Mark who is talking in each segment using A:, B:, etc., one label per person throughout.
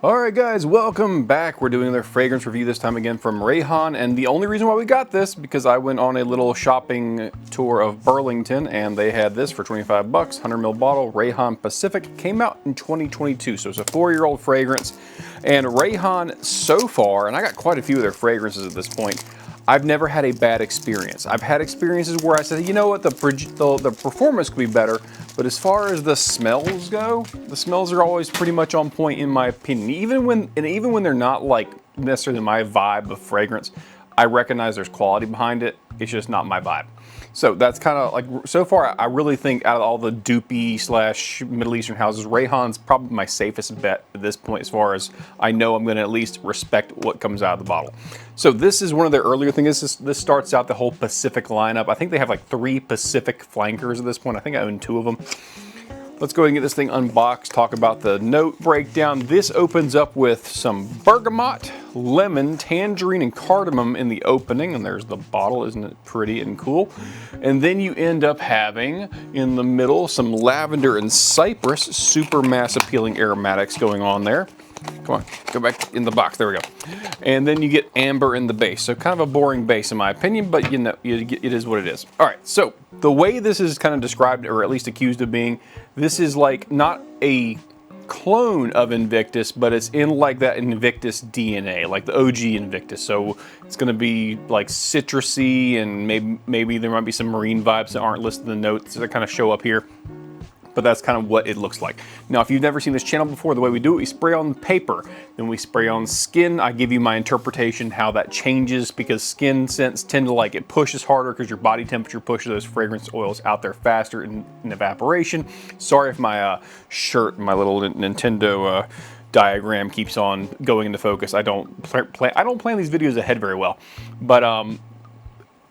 A: Alright guys, welcome back. We're doing another fragrance review, this time again from Rayhaan, and the only reason why we got this because I went on a little shopping tour of Burlington and they had this for 25 bucks, 100ml bottle, Rayhaan Pacific. Came out in 2022, so it's a 4-year-old fragrance. And Rayhaan so far, and I got quite a few of their fragrances at this point, I've never had a bad experience. I've had experiences where I said, you know what, the performance could be better, but as far as the smells go, the smells are always pretty much on point in my opinion. Even when they're not like necessarily my vibe of fragrance, I recognize there's quality behind it. It's just not my vibe. So that's kind of like, so far I really think out of all the Doopy / Middle Eastern houses, Rayhaan's probably my safest bet at this point, as far as I know I'm going to at least respect what comes out of the bottle. So this is one of their earlier things. This starts out the whole Pacific lineup. I think they have like 3 Pacific flankers at this point. I think I own 2 of them. Let's go ahead and get this thing unboxed, talk about the note breakdown. This opens up with some bergamot, lemon, tangerine, and cardamom in the opening, and there's the bottle. Isn't it pretty and cool? And then you end up having, in the middle, some lavender and cypress, super mass appealing aromatics going on there. Come on, go back in the box, there we go. And then you get amber in the base. So kind of a boring base in my opinion, but you know, it is what it is. All right, so the way this is kind of described, or at least accused of being, this is like not a clone of Invictus, but it's in like that Invictus DNA, like the OG Invictus. So it's gonna be like citrusy, and maybe there might be some marine vibes that aren't listed in the notes that kind of show up here. But that's kind of what it looks like. Now, if you've never seen this channel before, the way we do it, we spray on paper, then we spray on skin. I give you my interpretation how that changes, because skin scents tend to like, it pushes harder because your body temperature pushes those fragrance oils out there faster in evaporation. Sorry if my shirt, my little Nintendo diagram keeps on going into focus. I don't plan these videos ahead very well, but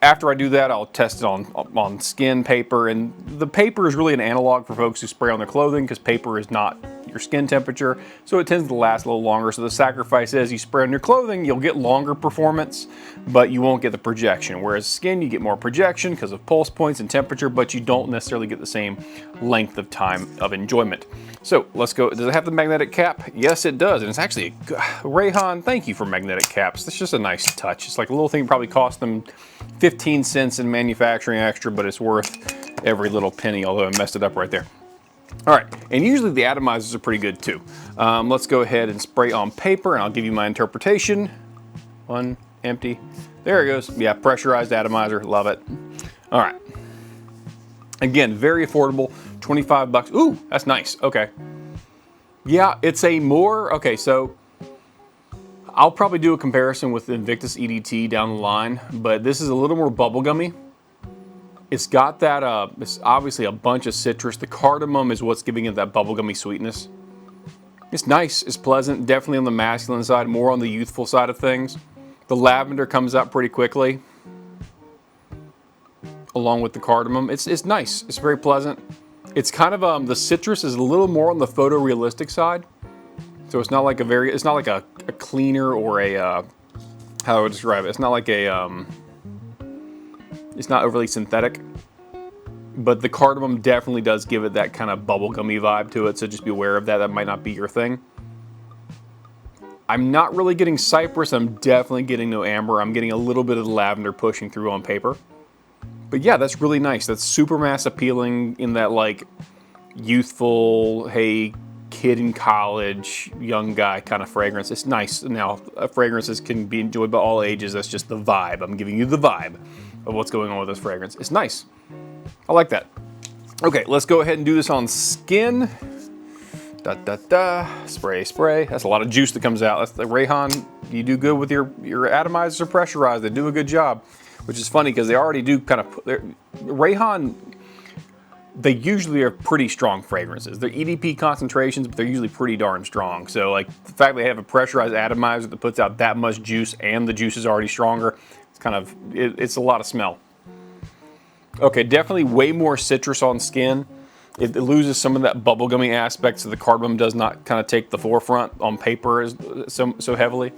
A: after I do that, I'll test it on skin, paper, and the paper is really an analog for folks who spray on their clothing, because paper is not your skin temperature, so it tends to last a little longer. So the sacrifice is you spray on your clothing, you'll get longer performance, but you won't get the projection. Whereas skin, you get more projection because of pulse points and temperature, but you don't necessarily get the same length of time of enjoyment. So let's go. Does it have the magnetic cap? Yes, it does. And it's actually, Rayhaan, thank you for magnetic caps. That's just a nice touch. It's like a little thing, probably cost them 15 cents in manufacturing extra, but it's worth every little penny, although I messed it up right there. All right, and usually the atomizers are pretty good too. Let's go ahead and spray on paper, and I'll give you my interpretation. One, empty. There it goes. Yeah, pressurized atomizer, love it. All right. Again, very affordable, 25 bucks. Ooh, that's nice, okay. Yeah, it's a more, okay, so I'll probably do a comparison with the Invictus EDT down the line, but this is a little more bubblegummy. It's got that, it's obviously a bunch of citrus. The cardamom is what's giving it that bubblegummy sweetness. It's nice, it's pleasant, definitely on the masculine side, more on the youthful side of things. The lavender comes out pretty quickly, along with the cardamom. It's nice, it's very pleasant. It's kind of, the citrus is a little more on the photorealistic side. So it's not like a cleaner or a, how do I describe it? It's not like a, it's not overly synthetic, but the cardamom definitely does give it that kind of bubblegummy vibe to it, so just be aware of that. That might not be your thing. I'm not really getting cypress. I'm definitely getting no amber. I'm getting a little bit of the lavender pushing through on paper. But yeah, that's really nice. That's super mass appealing in that like youthful, hey, kid in college, young guy kind of fragrance. It's nice. Now, fragrances can be enjoyed by all ages. That's just the vibe. I'm giving you the vibe of what's going on with this fragrance. It's nice. I like that. Okay, let's go ahead and do this on skin. Da, da, da. Spray, spray. That's a lot of juice that comes out. That's the Rayhaan. You do good with your atomizers are pressurized. They do a good job, which is funny because they already do kind of, Rayhaan, they usually are pretty strong fragrances. They're EDP concentrations, but they're usually pretty darn strong. So like the fact they have a pressurized atomizer that puts out that much juice and the juice is already stronger, it's kind of, it's a lot of smell. Okay, definitely way more citrus on skin. It loses some of that bubblegummy aspect, so the cardamom does not kind of take the forefront on paper so heavily.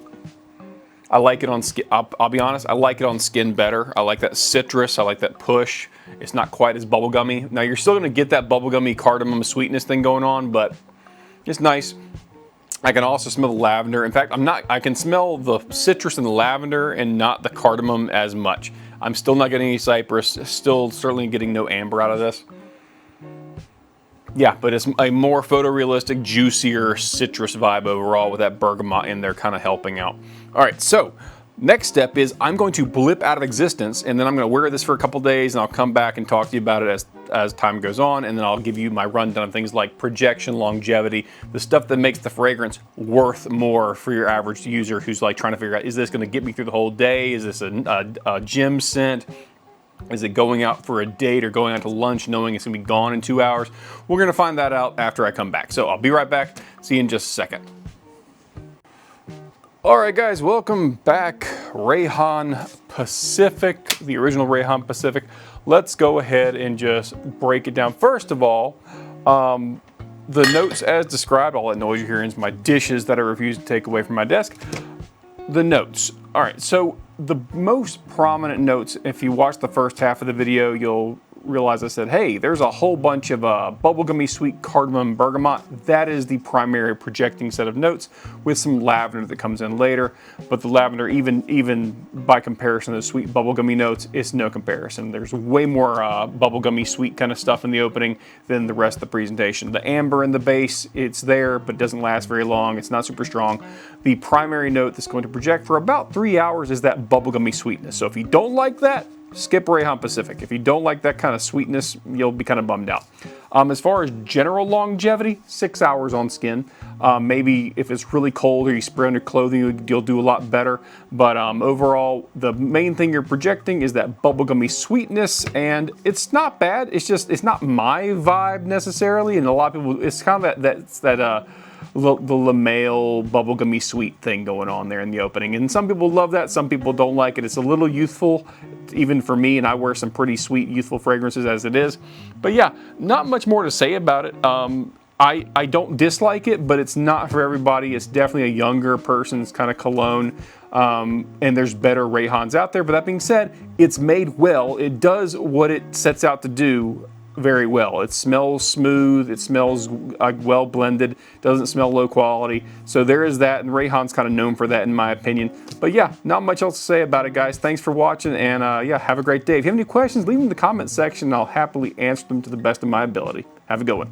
A: I like it on skin. I'll be honest, I like it on skin better. I like that citrus, I like that push. It's not quite as bubblegummy. Now you're still gonna get that bubblegummy cardamom sweetness thing going on, but it's nice. I can also smell the lavender. In fact, I can smell the citrus and the lavender and not the cardamom as much. I'm still not getting any cypress, still certainly getting no amber out of this. Yeah, but it's a more photorealistic, juicier citrus vibe overall with that bergamot in there kind of helping out. All right, so next step is I'm going to blip out of existence, and then I'm going to wear this for a couple days, and I'll come back and talk to you about it as time goes on, and then I'll give you my rundown of things like projection, longevity, the stuff that makes the fragrance worth more for your average user who's like trying to figure out, is this going to get me through the whole day? Is this a gym scent? Is it going out for a date or going out to lunch knowing it's going to be gone in 2 hours? We're going to find that out after I come back. So I'll be right back. See you in just a second. All right, guys, welcome back. Rayhaan Pacific, the original Rayhaan Pacific. Let's go ahead and just break it down. First of all, the notes as described, all that noise you're hearing is my dishes that I refuse to take away from my desk. The notes. All right, so the most prominent notes, if you watch the first half of the video, you'll realize I said, hey, there's a whole bunch of bubblegummy sweet cardamom bergamot. That is the primary projecting set of notes with some lavender that comes in later. But the lavender, even by comparison to the sweet bubblegummy notes, it's no comparison. There's way more bubblegummy sweet kind of stuff in the opening than the rest of the presentation. The amber in the base, it's there, but it doesn't last very long. It's not super strong. The primary note that's going to project for about 3 hours is that bubblegummy sweetness. So if you don't like that, skip Rayhaan Pacific. If you don't like that kind of sweetness, you'll be kind of bummed out. As far as general longevity, 6 hours on skin. Maybe if it's really cold or you spray on your clothing, you'll do a lot better. But overall, the main thing you're projecting is that bubblegummy sweetness, and it's not bad. It's just, it's not my vibe necessarily, and a lot of people, it's kind of the LaMail bubblegummy sweet thing going on there in the opening. And some people love that, some people don't like it. It's a little youthful, even for me, and I wear some pretty sweet, youthful fragrances as it is. But yeah, not much more to say about it. I don't dislike it, but it's not for everybody. It's definitely a younger person's kind of cologne. And there's better Rayhaans out there. But that being said, it's made well. It does what it sets out to do very well. It smells smooth, it smells well blended, doesn't smell low quality. So there is that, and Rayhaan's kind of known for that in my opinion. But yeah, not much else to say about it, guys. Thanks for watching, and yeah, have a great day. If you have any questions, leave them in the comment section and I'll happily answer them to the best of my ability. Have a good one.